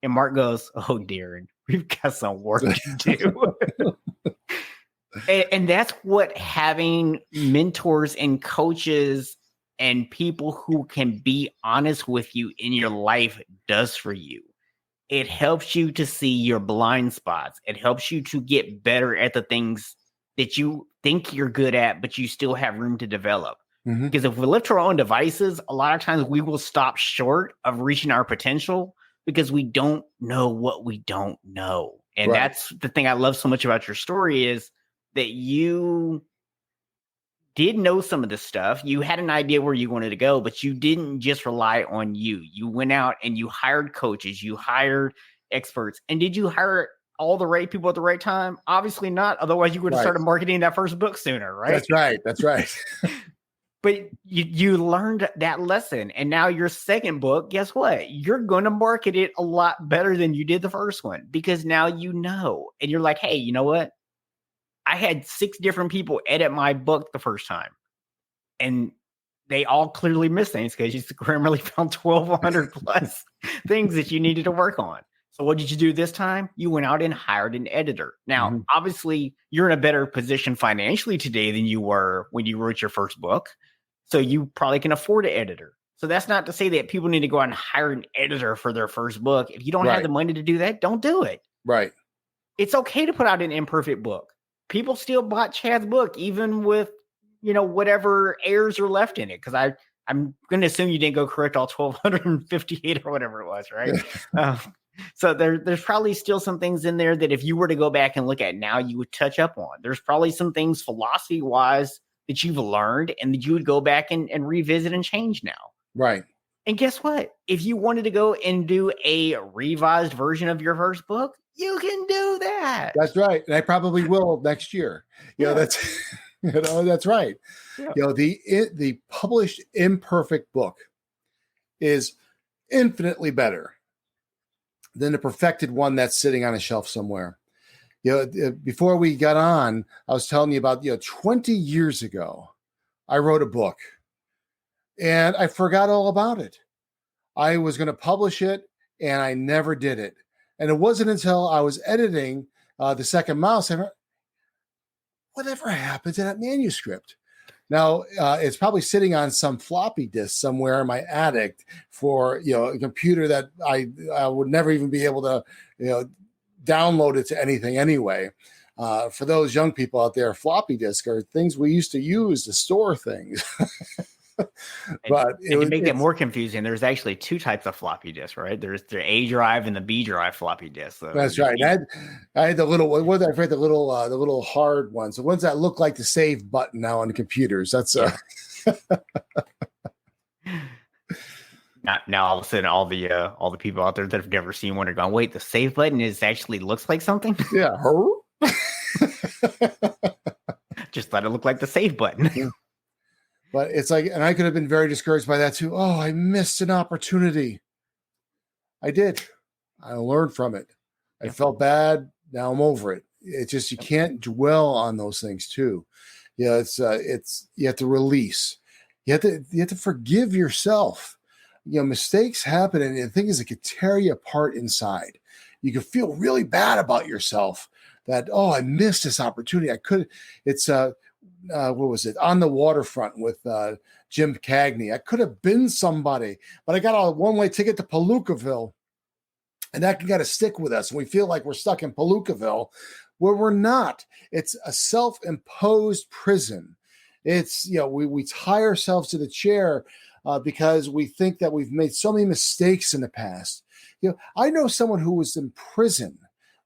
And Mark goes, oh, Darren, we've got some work to do. And that's what having mentors and coaches and people who can be honest with you in your life does for you. It helps you to see your blind spots. It helps you to get better at the things that you think you're good at, but you still have room to develop. Because if we left to our own devices, a lot of times we will stop short of reaching our potential because we don't know what we don't know. And that's the thing I love so much about your story, is that you did know some of this stuff. You had an idea where you wanted to go, but you didn't just rely on you. You went out and you hired coaches, you hired experts. And did you hire all the right people at the right time? Obviously not. Otherwise, you would have started marketing that first book sooner, right? That's right. But you learned that lesson. And now your second book, guess what? You're going to market it a lot better than you did the first one, because now you know. And you're like, hey, you know what? I had 6 different people edit my book the first time, and they all clearly missed things because you grammarly found 1,200 plus things that you needed to work on. So what did you do this time? You went out and hired an editor. Now, obviously, you're in a better position financially today than you were when you wrote your first book. So you probably can afford an editor. So that's not to say that people need to go out and hire an editor for their first book. If you don't have the money to do that, don't do it. Right. It's okay to put out an imperfect book. People still bought Chad's book, even with, whatever errors are left in it. Because I'm going to assume you didn't go correct all 1,258 or whatever it was, right? So there's probably still some things in there that if you were to go back and look at now, you would touch up on. There's probably some things philosophy-wise that you've learned and that you would go back and revisit and change now. Right. And guess what? If you wanted to go and do a revised version of your first book, you can do that. That's right. And I probably will next year. That's that's right. Yeah. The published imperfect book is infinitely better than the perfected one that's sitting on a shelf somewhere. Before we got on, I was telling you about 20 years ago, I wrote a book and I forgot all about it. I was going to publish it and I never did it. And it wasn't until I was editing the second mouse, I went, whatever happened to that manuscript? Now, it's probably sitting on some floppy disk somewhere in my attic for, a computer that I would never even be able to, download it to anything anyway. For those young people out there, floppy disk are things we used to use to store things. But to make that more confusing, there's actually two types of floppy disks, right? There's the A drive and the B drive floppy disk. So that's right. I had the little, what was I forget, the little hard ones, the ones that look like the save button now on the computers. That's now all of a sudden all the people out there that have never seen one are going, wait, the save button actually looks like something? Yeah. Just let it look like the save button. Yeah. But it's like, and I could have been very discouraged by that too. Oh, I missed an opportunity. I did. I learned from it. I felt bad. Now I'm over it. It's just, you can't dwell on those things too. It's you have to release. You have to forgive yourself. Mistakes happen, and the thing is, it could tear you apart inside. You can feel really bad about yourself that, oh, I missed this opportunity. I could. It's what was it? On the Waterfront with Jim Cagney. I could have been somebody, but I got a one-way ticket to Palookaville, and that can kind of stick with us. And we feel like we're stuck in Palookaville, where we're not. It's a self-imposed prison. It's, we tie ourselves to the chair because we think that we've made so many mistakes in the past. I know someone who was in prison.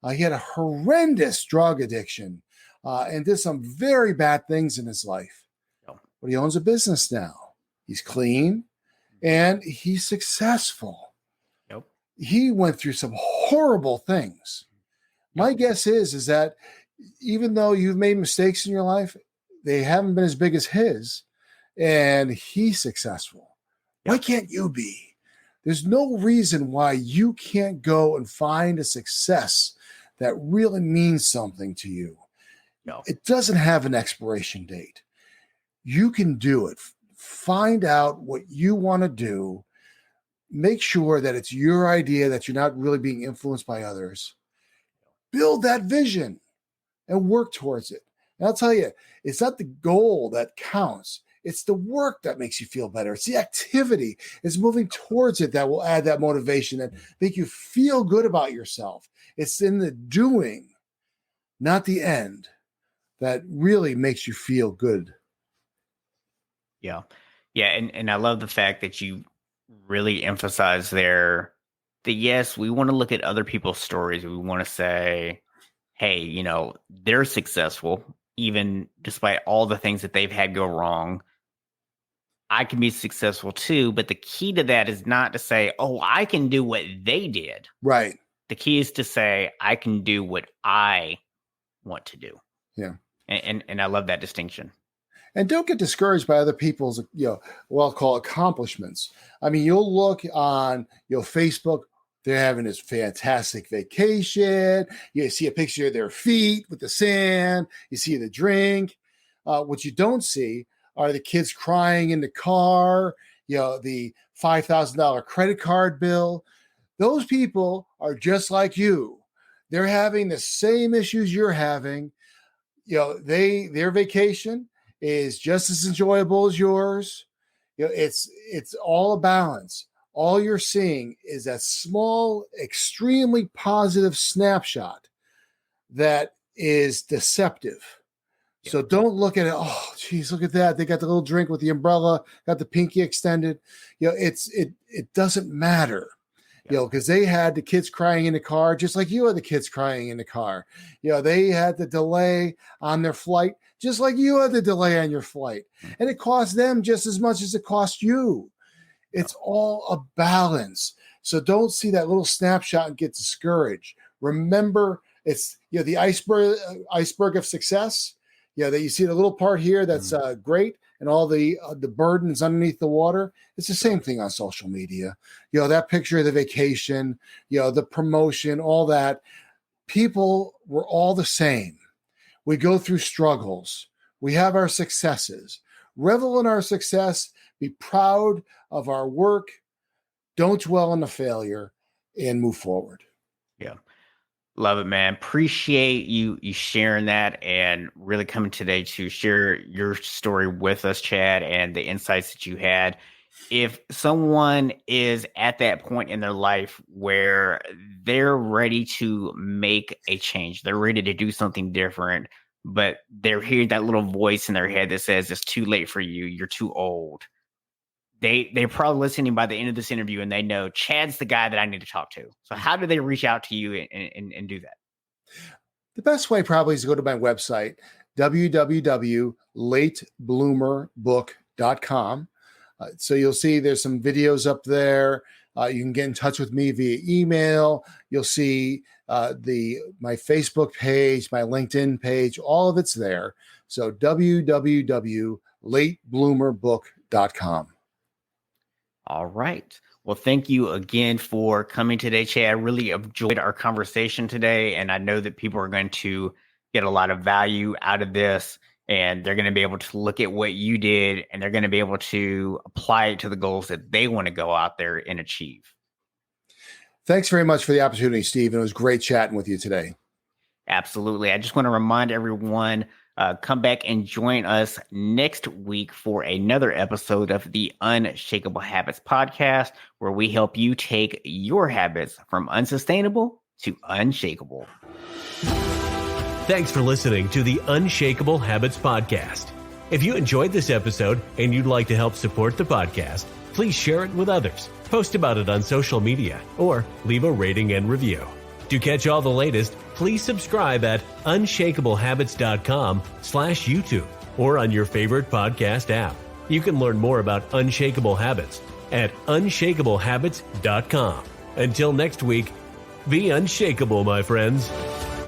He had a horrendous drug addiction. And did some very bad things in his life. But he owns a business now. He's clean and he's successful. Yep. He went through some horrible things. My guess is that even though you've made mistakes in your life, they haven't been as big as his, and he's successful. Yep. Why can't you be? There's no reason why you can't go and find a success that really means something to you. No. It doesn't have an expiration date. You can do it. Find out what you want to do. Make sure that it's your idea, that you're not really being influenced by others. Build that vision and work towards it. And I'll tell you, it's not the goal that counts. It's the work that makes you feel better. It's the activity. It's moving towards it that will add that motivation and make you feel good about yourself. It's in the doing, not the end, that really makes you feel good. Yeah. Yeah. And I love the fact that you really emphasize there that, yes, we want to look at other people's stories. We want to say, hey, they're successful, even despite all the things that they've had go wrong. I can be successful too. But the key to that is not to say, oh, I can do what they did. Right. The key is to say, I can do what I want to do. Yeah. And I love that distinction. And don't get discouraged by other people's, what I'll call accomplishments. I mean, you'll look on, Facebook, they're having this fantastic vacation. You see a picture of their feet with the sand. You see the drink. What you don't see are the kids crying in the car, the $5,000 credit card bill. Those people are just like you. They're having the same issues you're having. Their vacation is just as enjoyable as yours. It's all a balance. All you're seeing is that small, extremely positive snapshot that is deceptive. Yeah. So don't look at it. Oh, geez, look at that. They got the little drink with the umbrella, got the pinky extended. It doesn't matter. Because they had the kids crying in the car, just like you had the kids crying in the car. They had the delay on their flight, just like you had the delay on your flight. And it cost them just as much as it cost you. It's all a balance. So don't see that little snapshot and get discouraged. Remember, it's the iceberg of success. That you see the little part here that's great, and all the burdens underneath the water. It's the same thing on social media. That picture of the vacation, the promotion, all that. People were all the same. We go through struggles. We have our successes. Revel in our success. Be proud of our work. Don't dwell on the failure, and move forward. Yeah. Love it, man. Appreciate you sharing that and really coming today to share your story with us, Chad, and the insights that you had. If someone is at that point in their life where they're ready to make a change, they're ready to do something different, but they're hearing that little voice in their head that says it's too late for you, you're too old. They're probably listening by the end of this interview and they know Chad's the guy that I need to talk to. So how do they reach out to you and do that? The best way probably is to go to my website, www.latebloomerbook.com. So you'll see there's some videos up there. You can get in touch with me via email. You'll see my Facebook page, my LinkedIn page, all of it's there. So www.latebloomerbook.com. All right. Well, thank you again for coming today, Chad. I really enjoyed our conversation today, and I know that people are going to get a lot of value out of this, and they're going to be able to look at what you did, and they're going to be able to apply it to the goals that they want to go out there and achieve. Thanks very much for the opportunity, Steve. It was great chatting with you today. Absolutely. I just want to remind everyone, come back and join us next week for another episode of the Unshakable Habits podcast, where we help you take your habits from unsustainable to unshakable. Thanks for listening to the Unshakable Habits podcast. If you enjoyed this episode and you'd like to help support the podcast, please share it with others, post about it on social media, or leave a rating and review. To catch all the latest, please subscribe at unshakablehabits.com/YouTube or on your favorite podcast app. You can learn more about Unshakable Habits at unshakablehabits.com. Until next week, be unshakable, my friends.